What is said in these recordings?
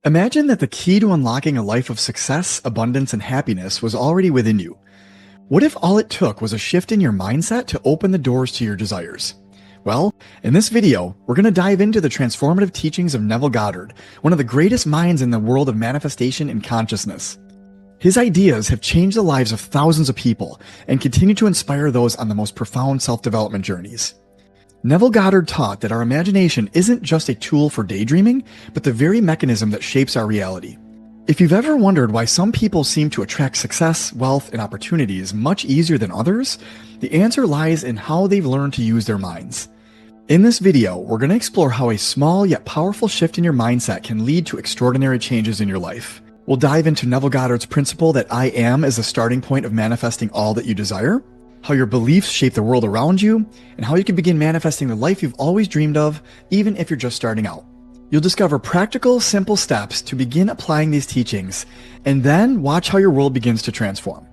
Imagine that the key to unlocking a life of success, abundance, and happiness was already within you. What if all it took was a shift in your mindset to open the doors to your desires? Well, in this video, we're going to dive into the transformative teachings of Neville Goddard, one of the greatest minds in the world of manifestation and consciousness. His ideas have changed the lives of thousands of people and continue to inspire those on the most profound self-development journeys. Neville Goddard taught that our imagination isn't just a tool for daydreaming, but the very mechanism that shapes our reality. If you've ever wondered why some people seem to attract success, wealth, and opportunities much easier than others, the answer lies in how they've learned to use their minds. In this video, we're going to explore how a small yet powerful shift in your mindset can lead to extraordinary changes in your life. We'll dive into Neville Goddard's principle that I am is the starting point of manifesting all that you desire, how your beliefs shape the world around you, and how you can begin manifesting the life you've always dreamed of, even if you're just starting out. You'll discover practical, simple steps to begin applying these teachings, and then watch how your world begins to transform.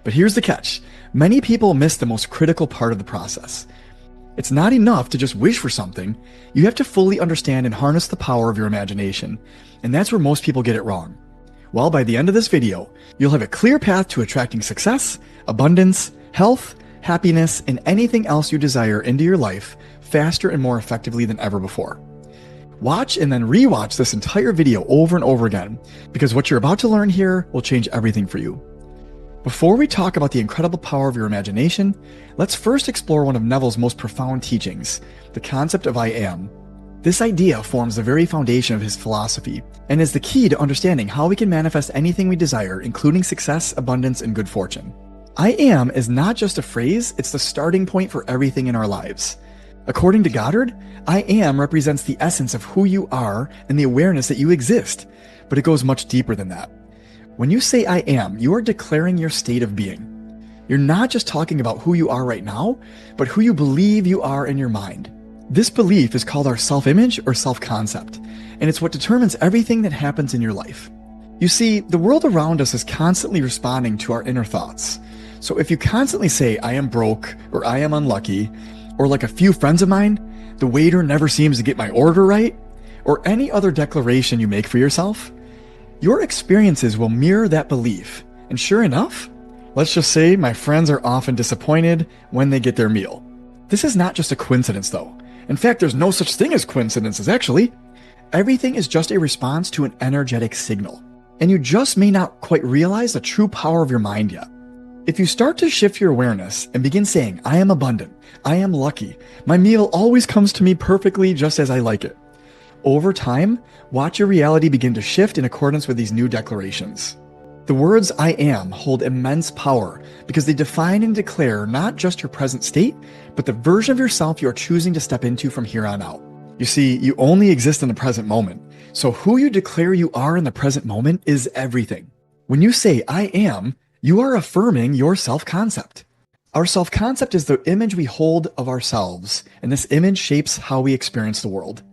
But here's the catch. Many people miss the most critical part of the process. It's not enough to just wish for something. You have to fully understand and harness the power of your imagination, and that's where most people get it wrong. Well, by the end of this video, you'll have a clear path to attracting success, abundance, health, happiness, and anything else you desire into your life faster and more effectively than ever before. Watch and then rewatch this entire video over and over again, because what you're about to learn here will change everything for you. Before we talk about the incredible power of your imagination, let's first explore one of Neville's most profound teachings, the concept of I am. This idea forms the very foundation of his philosophy and is the key to understanding how we can manifest anything we desire, including success, abundance, and good fortune. I am is not just a phrase, it's the starting point for everything in our lives. According to Goddard, I am represents the essence of who you are and the awareness that you exist, but it goes much deeper than that. When you say I am, you are declaring your state of being. You're not just talking about who you are right now, but who you believe you are in your mind. This belief is called our self-image or self-concept, and it's what determines everything that happens in your life. You see, the world around us is constantly responding to our inner thoughts. So if you constantly say, I am broke, or I am unlucky, or like a few friends of mine, the waiter never seems to get my order right, or any other declaration you make for yourself, your experiences will mirror that belief. And sure enough, let's just say my friends are often disappointed when they get their meal. This is not just a coincidence though. In fact, there's no such thing as coincidences actually. Everything is just a response to an energetic signal. And you just may not quite realize the true power of your mind yet. If you start to shift your awareness and begin saying, I am abundant, I am lucky, my meal always comes to me perfectly just as I like it. Over time, watch your reality begin to shift in accordance with these new declarations. The words I am hold immense power because they define and declare not just your present state, but the version of yourself you are choosing to step into from here on out. You see, you only exist in the present moment, so who you declare you are in the present moment is everything. When you say I am, you are affirming your self-concept. Our self-concept is the image we hold of ourselves, and this image shapes how we experience the world.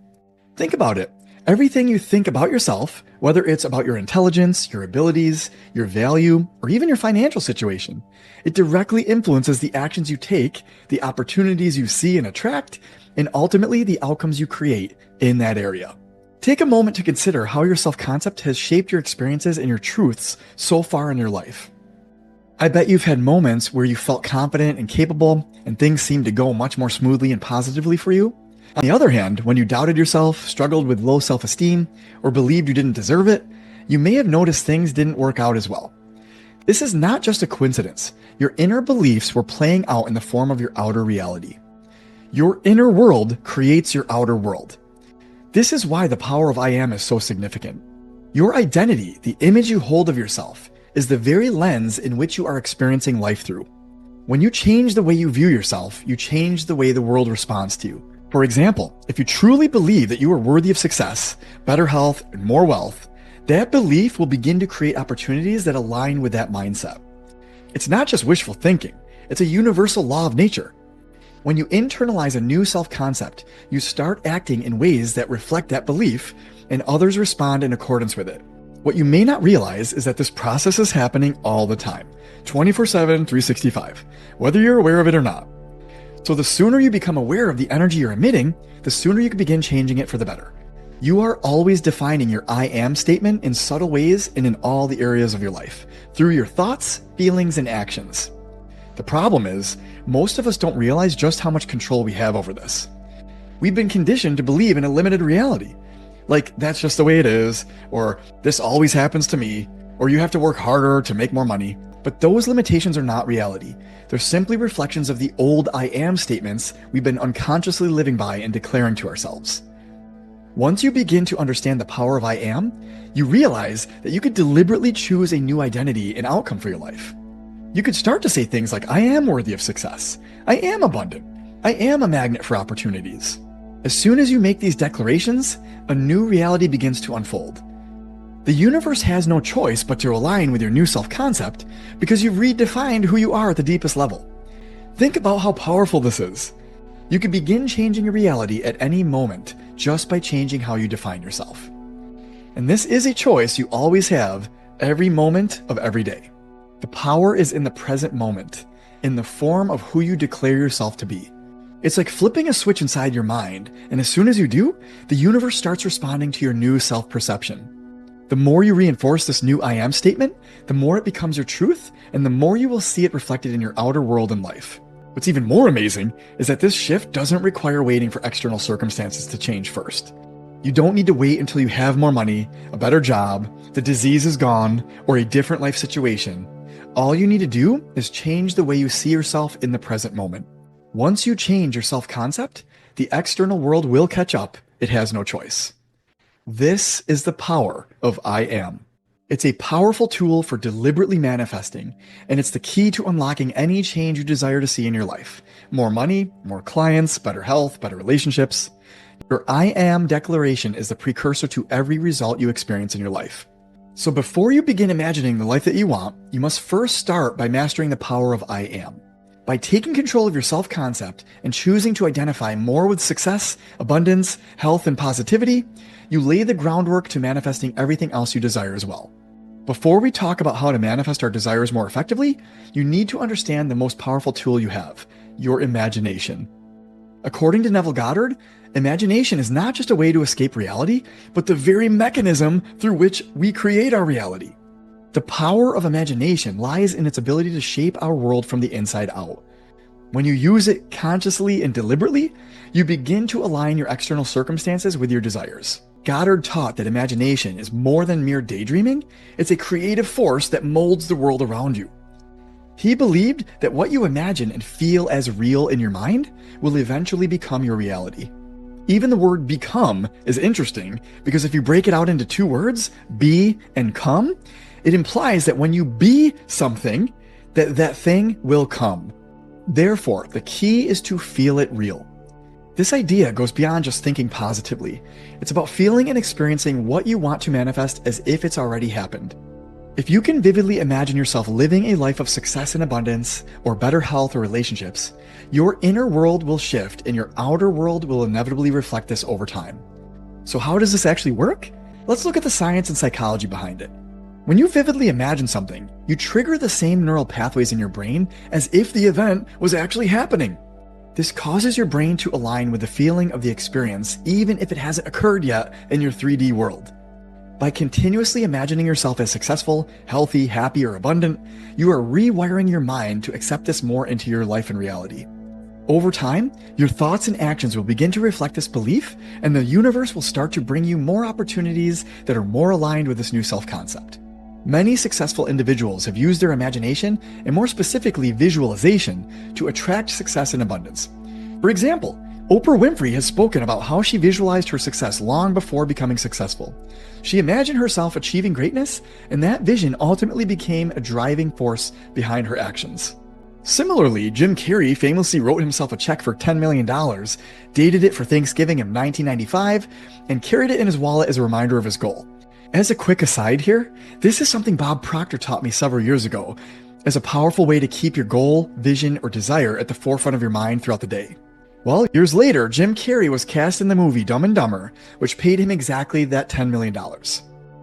Think about it. Everything you think about yourself, whether it's about your intelligence, your abilities, your value, or even your financial situation, it directly influences the actions you take, the opportunities you see and attract, and ultimately the outcomes you create in that area. Take a moment to consider how your self-concept has shaped your experiences and your truths so far in your life. I bet you've had moments where you felt confident and capable, and things seemed to go much more smoothly and positively for you. On the other hand, when you doubted yourself, struggled with low self-esteem, or believed you didn't deserve it, you may have noticed things didn't work out as well. This is not just a coincidence. Your inner beliefs were playing out in the form of your outer reality. Your inner world creates your outer world. This is why the power of I am is so significant. Your identity, the image you hold of yourself, is the very lens in which you are experiencing life through. When you change the way you view yourself, you change the way the world responds to you. For example, if you truly believe that you are worthy of success, better health, and more wealth, that belief will begin to create opportunities that align with that mindset. It's not just wishful thinking, it's a universal law of nature. When you internalize a new self-concept, you start acting in ways that reflect that belief, and others respond in accordance with it. What you may not realize is that this process is happening all the time, 24/7, 365, whether you're aware of it or not. So the sooner you become aware of the energy you're emitting, the sooner you can begin changing it for the better. You are always defining your I am statement in subtle ways and in all the areas of your life, through your thoughts, feelings, and actions. The problem is, most of us don't realize just how much control we have over this. We've been conditioned to believe in a limited reality. Like, that's just the way it is, or this always happens to me, or you have to work harder to make more money. But those limitations are not reality. They're simply reflections of the old I am statements we've been unconsciously living by and declaring to ourselves. Once you begin to understand the power of I am, you realize that you could deliberately choose a new identity and outcome for your life. You could start to say things like, I am worthy of success. I am abundant. I am a magnet for opportunities. As soon as you make these declarations, a new reality begins to unfold. The universe has no choice but to align with your new self-concept because you've redefined who you are at the deepest level. Think about how powerful this is. You can begin changing your reality at any moment just by changing how you define yourself. And this is a choice you always have every moment of every day. The power is in the present moment, in the form of who you declare yourself to be. It's like flipping a switch inside your mind, and as soon as you do, the universe starts responding to your new self-perception. The more you reinforce this new I am statement, the more it becomes your truth, and the more you will see it reflected in your outer world and life. What's even more amazing is that this shift doesn't require waiting for external circumstances to change first. You don't need to wait until you have more money, a better job, the disease is gone, or a different life situation. All you need to do is change the way you see yourself in the present moment. Once you change your self-concept, the external world will catch up. It has no choice. This is the power of I am. It's a powerful tool for deliberately manifesting, and it's the key to unlocking any change you desire to see in your life. More money, more clients, better health, better relationships. Your I am declaration is the precursor to every result you experience in your life. So before you begin imagining the life that you want, you must first start by mastering the power of I am. By taking control of your self-concept and choosing to identify more with success, abundance, health, and positivity, you lay the groundwork to manifesting everything else you desire as well. Before we talk about how to manifest our desires more effectively, you need to understand the most powerful tool you have, your imagination. According to Neville Goddard, imagination is not just a way to escape reality, but the very mechanism through which we create our reality. The power of imagination lies in its ability to shape our world from the inside out. When you use it consciously and deliberately, you begin to align your external circumstances with your desires. Goddard taught that imagination is more than mere daydreaming, it's a creative force that molds the world around you. He believed that what you imagine and feel as real in your mind will eventually become your reality. Even the word become is interesting because if you break it out into two words, be and come, it implies that when you be something, that thing will come. Therefore, the key is to feel it real. This idea goes beyond just thinking positively. It's about feeling and experiencing what you want to manifest as if it's already happened. If you can vividly imagine yourself living a life of success and abundance, or better health or relationships, your inner world will shift and your outer world will inevitably reflect this over time. So how does this actually work? Let's look at the science and psychology behind it. When you vividly imagine something, you trigger the same neural pathways in your brain as if the event was actually happening. This causes your brain to align with the feeling of the experience even if it hasn't occurred yet in your 3D world. By continuously imagining yourself as successful, healthy, happy, or abundant, you are rewiring your mind to accept this more into your life and reality. Over time, your thoughts and actions will begin to reflect this belief, and the universe will start to bring you more opportunities that are more aligned with this new self-concept. Many successful individuals have used their imagination, and more specifically visualization, to attract success and abundance. For example, Oprah Winfrey has spoken about how she visualized her success long before becoming successful. She imagined herself achieving greatness, and that vision ultimately became a driving force behind her actions. Similarly, Jim Carrey famously wrote himself a check for $10 million, dated it for Thanksgiving of 1995, and carried it in his wallet as a reminder of his goal. As a quick aside here, this is something Bob Proctor taught me several years ago as a powerful way to keep your goal, vision, or desire at the forefront of your mind throughout the day. Well, years later, Jim Carrey was cast in the movie Dumb and Dumber, which paid him exactly that $10 million.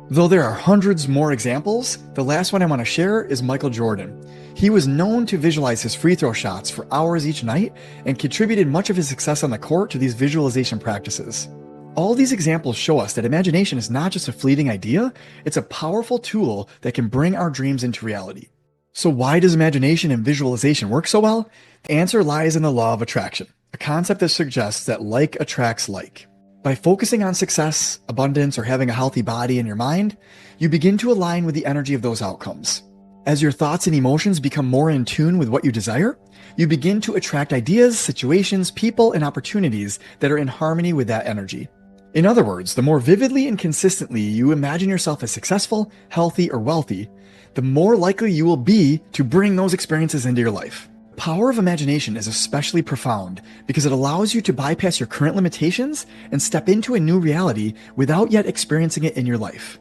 Though there are hundreds more examples, the last one I want to share is Michael Jordan. He was known to visualize his free throw shots for hours each night and contributed much of his success on the court to these visualization practices. All these examples show us that imagination is not just a fleeting idea, it's a powerful tool that can bring our dreams into reality. So why does imagination and visualization work so well? The answer lies in the law of attraction, a concept that suggests that like attracts like. By focusing on success, abundance, or having a healthy body in your mind, you begin to align with the energy of those outcomes. As your thoughts and emotions become more in tune with what you desire, you begin to attract ideas, situations, people, and opportunities that are in harmony with that energy. In other words, the more vividly and consistently you imagine yourself as successful, healthy, or wealthy, the more likely you will be to bring those experiences into your life. The power of imagination is especially profound because it allows you to bypass your current limitations and step into a new reality without yet experiencing it in your life.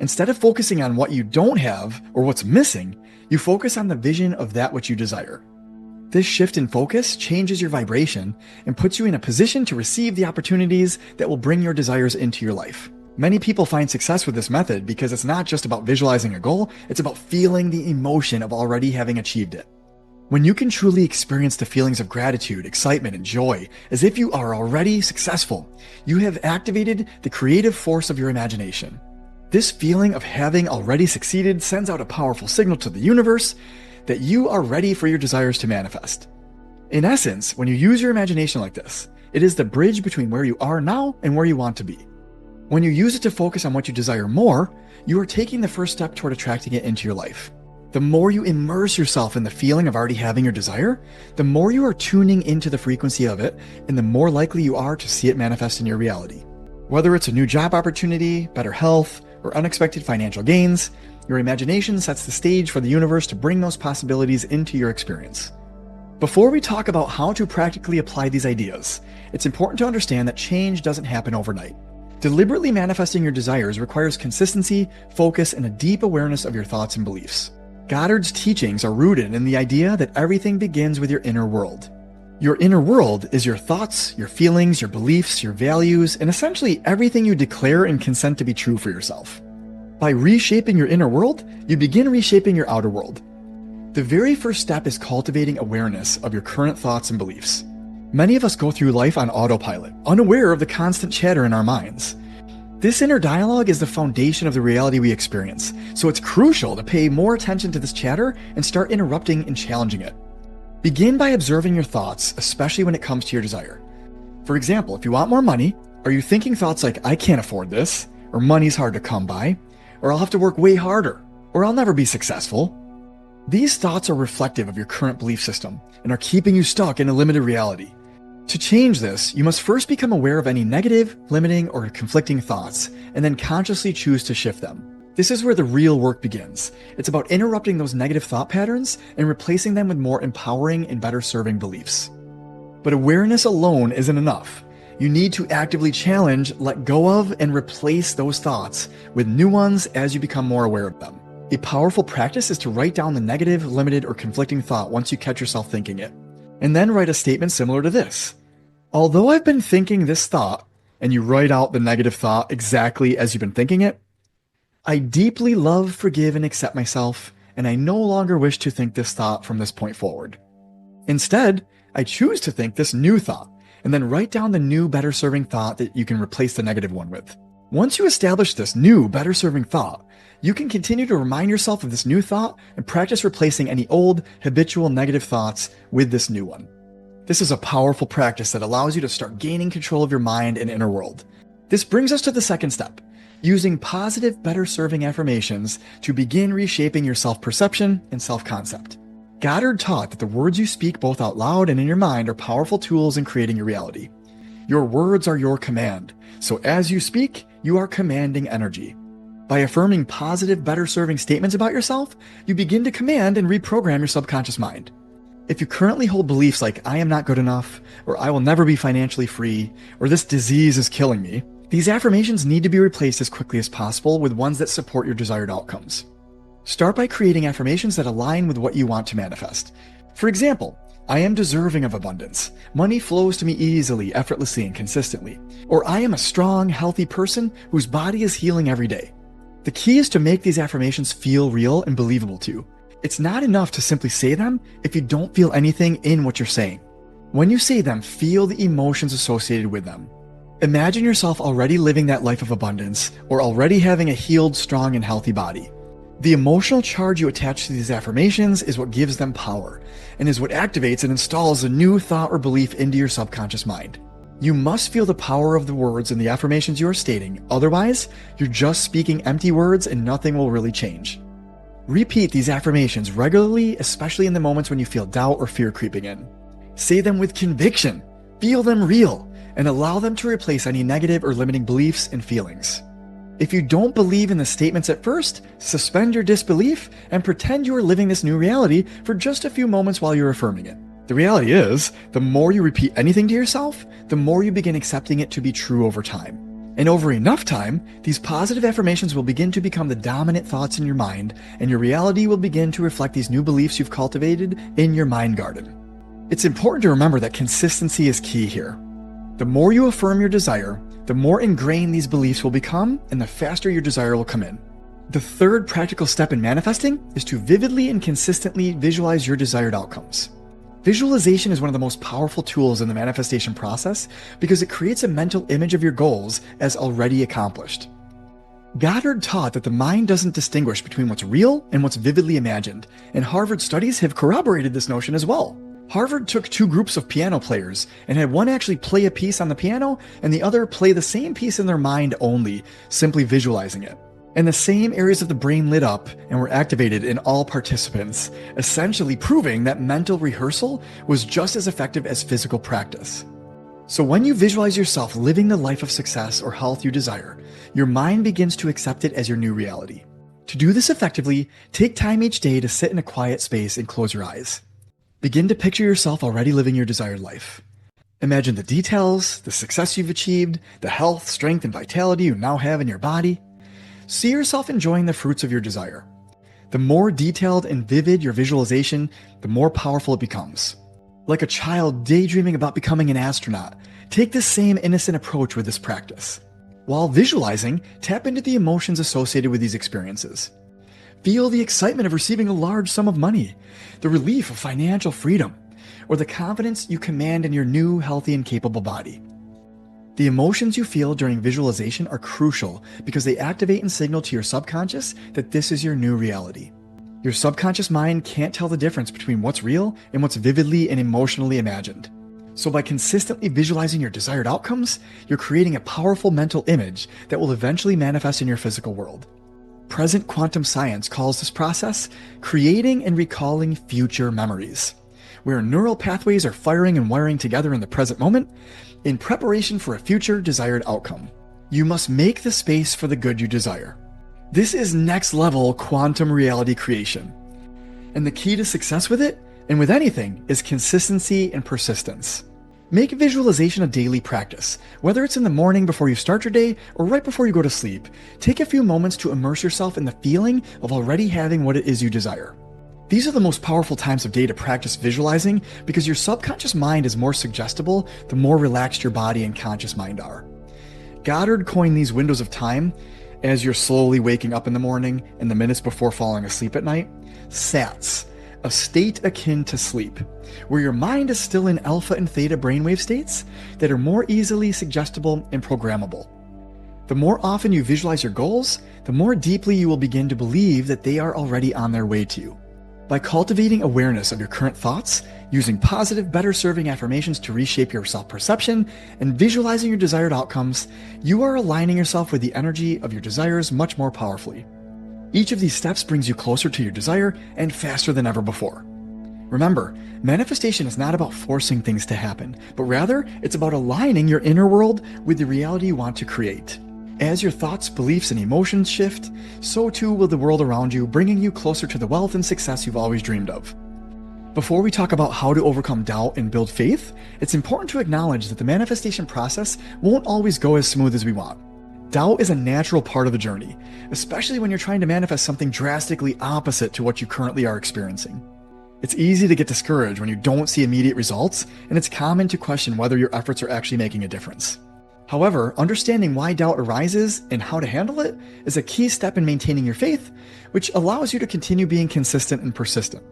Instead of focusing on what you don't have or what's missing, you focus on the vision of that which you desire. This shift in focus changes your vibration and puts you in a position to receive the opportunities that will bring your desires into your life. Many people find success with this method because it's not just about visualizing a goal, it's about feeling the emotion of already having achieved it. When you can truly experience the feelings of gratitude, excitement, and joy as if you are already successful, you have activated the creative force of your imagination. This feeling of having already succeeded sends out a powerful signal to the universe that you are ready for your desires to manifest. In essence, when you use your imagination like this, it is the bridge between where you are now and where you want to be. When you use it to focus on what you desire more, you are taking the first step toward attracting it into your life. The more you immerse yourself in the feeling of already having your desire, the more you are tuning into the frequency of it, and the more likely you are to see it manifest in your reality. Whether it's a new job opportunity, better health, or unexpected financial gains, your imagination sets the stage for the universe to bring those possibilities into your experience. Before we talk about how to practically apply these ideas, it's important to understand that change doesn't happen overnight. Deliberately manifesting your desires requires consistency, focus, and a deep awareness of your thoughts and beliefs. Goddard's teachings are rooted in the idea that everything begins with your inner world. Your inner world is your thoughts, your feelings, your beliefs, your values, and essentially everything you declare and consent to be true for yourself. By reshaping your inner world, you begin reshaping your outer world. The very first step is cultivating awareness of your current thoughts and beliefs. Many of us go through life on autopilot, unaware of the constant chatter in our minds. This inner dialogue is the foundation of the reality we experience, so it's crucial to pay more attention to this chatter and start interrupting and challenging it. Begin by observing your thoughts, especially when it comes to your desire. For example, if you want more money, are you thinking thoughts like, I can't afford this, or money's hard to come by, or I'll have to work way harder, or I'll never be successful? These thoughts are reflective of your current belief system and are keeping you stuck in a limited reality. To change this, you must first become aware of any negative, limiting, or conflicting thoughts, and then consciously choose to shift them. This is where the real work begins. It's about interrupting those negative thought patterns and replacing them with more empowering and better serving beliefs. But awareness alone isn't enough. You need to actively challenge, let go of, and replace those thoughts with new ones as you become more aware of them. A powerful practice is to write down the negative, limited, or conflicting thought once you catch yourself thinking it. And then write a statement similar to this. Although I've been thinking this thought, and you write out the negative thought exactly as you've been thinking it, I deeply love, forgive, and accept myself, and I no longer wish to think this thought from this point forward. Instead, I choose to think this new thought, and then write down the new, better serving thought that you can replace the negative one with. Once you establish this new, better serving thought, you can continue to remind yourself of this new thought and practice replacing any old, habitual negative thoughts with this new one. This is a powerful practice that allows you to start gaining control of your mind and inner world. This brings us to the second step, using positive, better serving affirmations to begin reshaping your self-perception and self-concept. Goddard taught that the words you speak both out loud and in your mind are powerful tools in creating your reality. Your words are your command, so as you speak, you are commanding energy. By affirming positive, better serving statements about yourself, you begin to command and reprogram your subconscious mind. If you currently hold beliefs like, I am not good enough, or I will never be financially free, or this disease is killing me, these affirmations need to be replaced as quickly as possible with ones that support your desired outcomes. Start by creating affirmations that align with what you want to manifest. For example, I am deserving of abundance. Money flows to me easily, effortlessly, and consistently. Or I am a strong, healthy person whose body is healing every day. The key is to make these affirmations feel real and believable to you. It's not enough to simply say them if you don't feel anything in what you're saying. When you say them, feel the emotions associated with them. Imagine yourself already living that life of abundance, or already having a healed, strong, and healthy body. The emotional charge you attach to these affirmations is what gives them power, and is what activates and installs a new thought or belief into your subconscious mind. You must feel the power of the words and the affirmations you are stating, otherwise, you're just speaking empty words and nothing will really change. Repeat these affirmations regularly, especially in the moments when you feel doubt or fear creeping in. Say them with conviction, feel them real, and allow them to replace any negative or limiting beliefs and feelings. If you don't believe in the statements at first, suspend your disbelief and pretend you are living this new reality for just a few moments while you're affirming it. The reality is, the more you repeat anything to yourself, the more you begin accepting it to be true over time. And over enough time, these positive affirmations will begin to become the dominant thoughts in your mind, and your reality will begin to reflect these new beliefs you've cultivated in your mind garden. It's important to remember that consistency is key here. The more you affirm your desire, the more ingrained these beliefs will become, and the faster your desire will come in. The third practical step in manifesting is to vividly and consistently visualize your desired outcomes. Visualization is one of the most powerful tools in the manifestation process because it creates a mental image of your goals as already accomplished. Goddard taught that the mind doesn't distinguish between what's real and what's vividly imagined, and Harvard studies have corroborated this notion as well. Harvard took two groups of piano players and had one actually play a piece on the piano and the other play the same piece in their mind only, simply visualizing it. And the same areas of the brain lit up and were activated in all participants, essentially proving that mental rehearsal was just as effective as physical practice. So when you visualize yourself living the life of success or health you desire, your mind begins to accept it as your new reality. To do this effectively, take time each day to sit in a quiet space and close your eyes. Begin to picture yourself already living your desired life. Imagine the details, the success you've achieved, the health, strength, and vitality you now have in your body. See yourself enjoying the fruits of your desire. The more detailed and vivid your visualization, the more powerful it becomes. Like a child daydreaming about becoming an astronaut, take this same innocent approach with this practice. While visualizing, tap into the emotions associated with these experiences. Feel the excitement of receiving a large sum of money, the relief of financial freedom, or the confidence you command in your new, healthy, and capable body. The emotions you feel during visualization are crucial because they activate and signal to your subconscious that this is your new reality. Your subconscious mind can't tell the difference between what's real and what's vividly and emotionally imagined. So by consistently visualizing your desired outcomes, you're creating a powerful mental image that will eventually manifest in your physical world. Present quantum science calls this process creating and recalling future memories, where neural pathways are firing and wiring together in the present moment in preparation for a future desired outcome. You must make the space for the good you desire. This is next level quantum reality creation. And the key to success with it, and with anything, is consistency and persistence. Make visualization a daily practice. Whether it's in the morning before you start your day or right before you go to sleep, take a few moments to immerse yourself in the feeling of already having what it is you desire. These are the most powerful times of day to practice visualizing because your subconscious mind is more suggestible the more relaxed your body and conscious mind are. Goddard coined these windows of time as you're slowly waking up in the morning and the minutes before falling asleep at night, SATs, a state akin to sleep, where your mind is still in alpha and theta brainwave states that are more easily suggestible and programmable. The more often you visualize your goals, the more deeply you will begin to believe that they are already on their way to you. By cultivating awareness of your current thoughts, using positive, better-serving affirmations to reshape your self-perception, and visualizing your desired outcomes, you are aligning yourself with the energy of your desires much more powerfully. Each of these steps brings you closer to your desire and faster than ever before. Remember, manifestation is not about forcing things to happen, but rather it's about aligning your inner world with the reality you want to create. As your thoughts, beliefs, and emotions shift, so too will the world around you, bringing you closer to the wealth and success you've always dreamed of. Before we talk about how to overcome doubt and build faith, it's important to acknowledge that the manifestation process won't always go as smooth as we want. Doubt is a natural part of the journey, especially when you're trying to manifest something drastically opposite to what you currently are experiencing. It's easy to get discouraged when you don't see immediate results, and it's common to question whether your efforts are actually making a difference. However, understanding why doubt arises and how to handle it is a key step in maintaining your faith, which allows you to continue being consistent and persistent.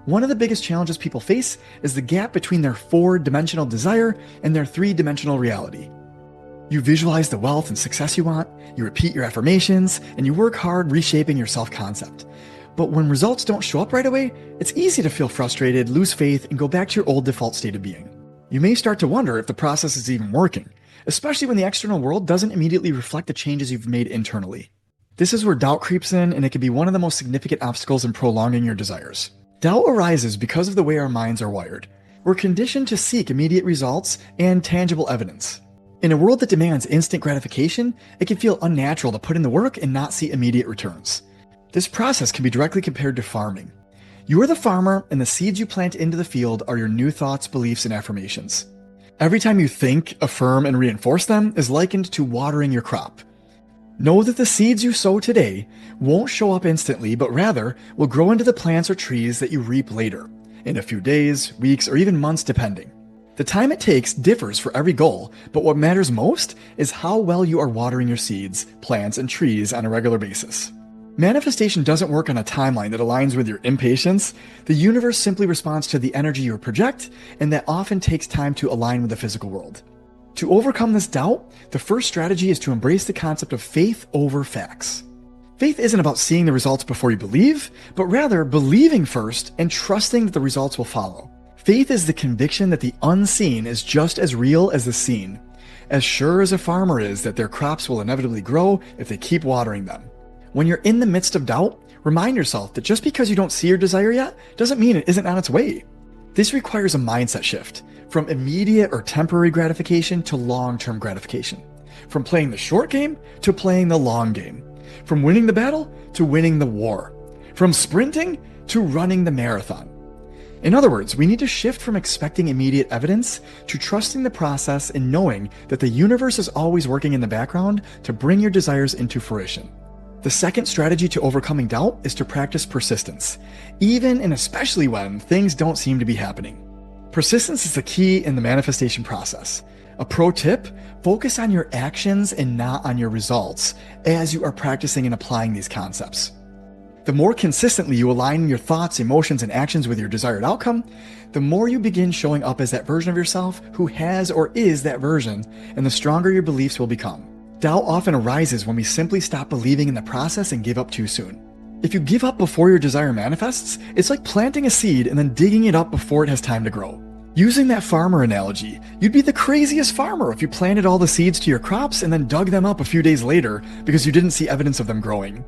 One of the biggest challenges people face is the gap between their 4-dimensional desire and their 3-dimensional reality. You visualize the wealth and success you want, you repeat your affirmations, and you work hard reshaping your self-concept. But when results don't show up right away, it's easy to feel frustrated, lose faith, and go back to your old default state of being. You may start to wonder if the process is even working, especially when the external world doesn't immediately reflect the changes you've made internally. This is where doubt creeps in, and it can be one of the most significant obstacles in prolonging your desires. Doubt arises because of the way our minds are wired. We're conditioned to seek immediate results and tangible evidence. In a world that demands instant gratification, it can feel unnatural to put in the work and not see immediate returns. This process can be directly compared to farming. You are the farmer, and the seeds you plant into the field are your new thoughts, beliefs, and affirmations. Every time you think, affirm, and reinforce them is likened to watering your crop. Know that the seeds you sow today won't show up instantly, but rather will grow into the plants or trees that you reap later, in a few days, weeks, or even months depending. The time it takes differs for every goal, but what matters most is how well you are watering your seeds, plants, and trees on a regular basis. Manifestation doesn't work on a timeline that aligns with your impatience. The universe simply responds to the energy you project, and that often takes time to align with the physical world. To overcome this doubt, the first strategy is to embrace the concept of faith over facts. Faith isn't about seeing the results before you believe, but rather believing first and trusting that the results will follow. Faith is the conviction that the unseen is just as real as the seen, as sure as a farmer is that their crops will inevitably grow if they keep watering them. When you're in the midst of doubt, remind yourself that just because you don't see your desire yet doesn't mean it isn't on its way. This requires a mindset shift from immediate or temporary gratification to long-term gratification, from playing the short game to playing the long game, from winning the battle to winning the war, from sprinting to running the marathon. In other words, we need to shift from expecting immediate evidence to trusting the process and knowing that the universe is always working in the background to bring your desires into fruition. The second strategy to overcoming doubt is to practice persistence, even and especially when things don't seem to be happening. Persistence is the key in the manifestation process. A pro tip: focus on your actions and not on your results as you are practicing and applying these concepts. The more consistently you align your thoughts, emotions, and actions with your desired outcome, the more you begin showing up as that version of yourself who has or is that version, and the stronger your beliefs will become. Doubt often arises when we simply stop believing in the process and give up too soon. If you give up before your desire manifests, it's like planting a seed and then digging it up before it has time to grow. Using that farmer analogy, you'd be the craziest farmer if you planted all the seeds to your crops and then dug them up a few days later because you didn't see evidence of them growing.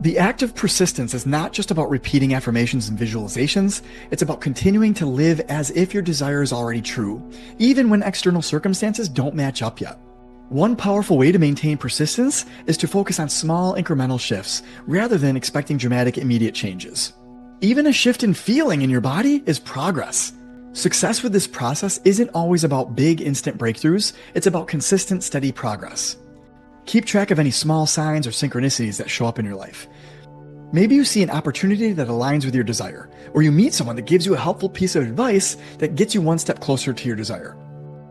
The act of persistence is not just about repeating affirmations and visualizations, it's about continuing to live as if your desire is already true, even when external circumstances don't match up yet. One powerful way to maintain persistence is to focus on small incremental shifts rather than expecting dramatic immediate changes. Even a shift in feeling in your body is progress. Success with this process isn't always about big instant breakthroughs, it's about consistent, steady progress. Keep track of any small signs or synchronicities that show up in your life. Maybe you see an opportunity that aligns with your desire, or you meet someone that gives you a helpful piece of advice that gets you one step closer to your desire.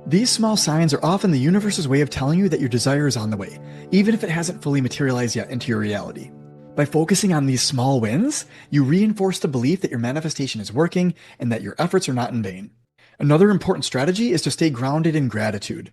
These small signs are often the universe's way of telling you that your desire is on the way, even if it hasn't fully materialized yet into your reality. By focusing on these small wins, you reinforce the belief that your manifestation is working and that your efforts are not in vain. Another important strategy is to stay grounded in gratitude.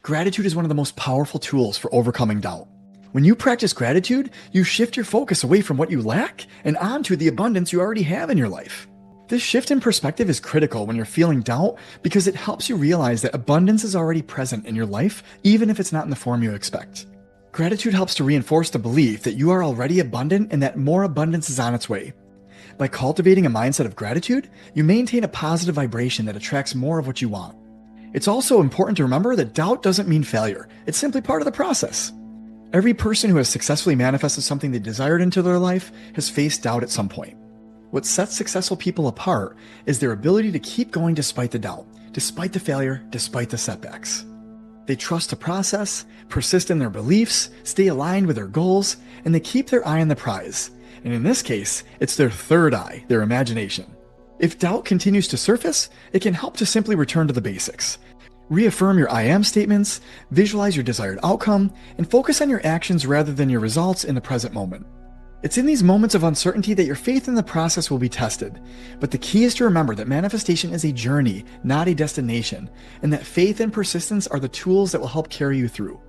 Gratitude is one of the most powerful tools for overcoming doubt. When you practice gratitude, you shift your focus away from what you lack and onto the abundance you already have in your life. This shift in perspective is critical when you're feeling doubt because it helps you realize that abundance is already present in your life, even if it's not in the form you expect. Gratitude helps to reinforce the belief that you are already abundant and that more abundance is on its way. By cultivating a mindset of gratitude, you maintain a positive vibration that attracts more of what you want. It's also important to remember that doubt doesn't mean failure. It's simply part of the process. Every person who has successfully manifested something they desired into their life has faced doubt at some point. What sets successful people apart is their ability to keep going despite the doubt, despite the failure, despite the setbacks. They trust the process, persist in their beliefs, stay aligned with their goals, and they keep their eye on the prize. And in this case, it's their third eye, their imagination. If doubt continues to surface, it can help to simply return to the basics. Reaffirm your I am statements, visualize your desired outcome, and focus on your actions rather than your results in the present moment. It's in these moments of uncertainty that your faith in the process will be tested. But the key is to remember that manifestation is a journey, not a destination, and that faith and persistence are the tools that will help carry you through.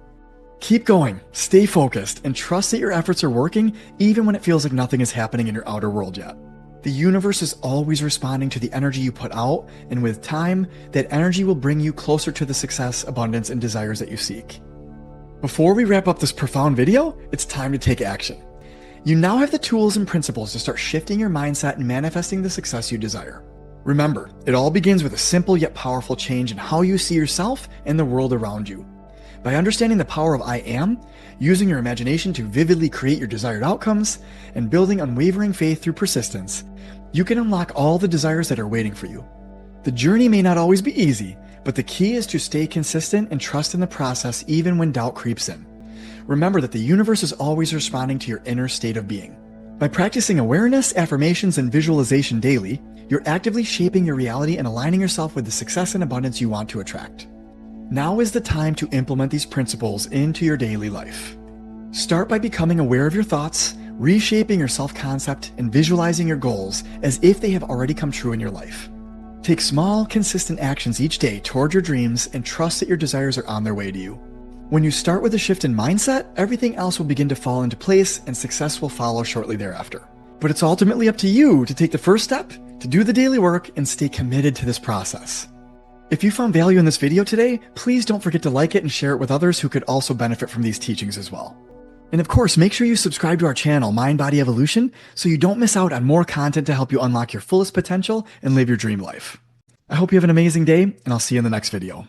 Keep going, stay focused, and trust that your efforts are working even when it feels like nothing is happening in your outer world yet. The universe is always responding to the energy you put out, and with time, that energy will bring you closer to the success, abundance, and desires that you seek. Before we wrap up this profound video, it's time to take action. You now have the tools and principles to start shifting your mindset and manifesting the success you desire. Remember, it all begins with a simple yet powerful change in how you see yourself and the world around you. By understanding the power of I am, using your imagination to vividly create your desired outcomes, and building unwavering faith through persistence, you can unlock all the desires that are waiting for you. The journey may not always be easy, but the key is to stay consistent and trust in the process even when doubt creeps in. Remember that the universe is always responding to your inner state of being. By practicing awareness, affirmations, and visualization daily, you're actively shaping your reality and aligning yourself with the success and abundance you want to attract. Now is the time to implement these principles into your daily life. Start by becoming aware of your thoughts, reshaping your self-concept, and visualizing your goals as if they have already come true in your life. Take small, consistent actions each day toward your dreams and trust that your desires are on their way to you. When you start with a shift in mindset, everything else will begin to fall into place and success will follow shortly thereafter. But it's ultimately up to you to take the first step, to do the daily work, and stay committed to this process. If you found value in this video today, please don't forget to like it and share it with others who could also benefit from these teachings as well. And of course, make sure you subscribe to our channel, Mind Body Evolution, so you don't miss out on more content to help you unlock your fullest potential and live your dream life. I hope you have an amazing day, and I'll see you in the next video.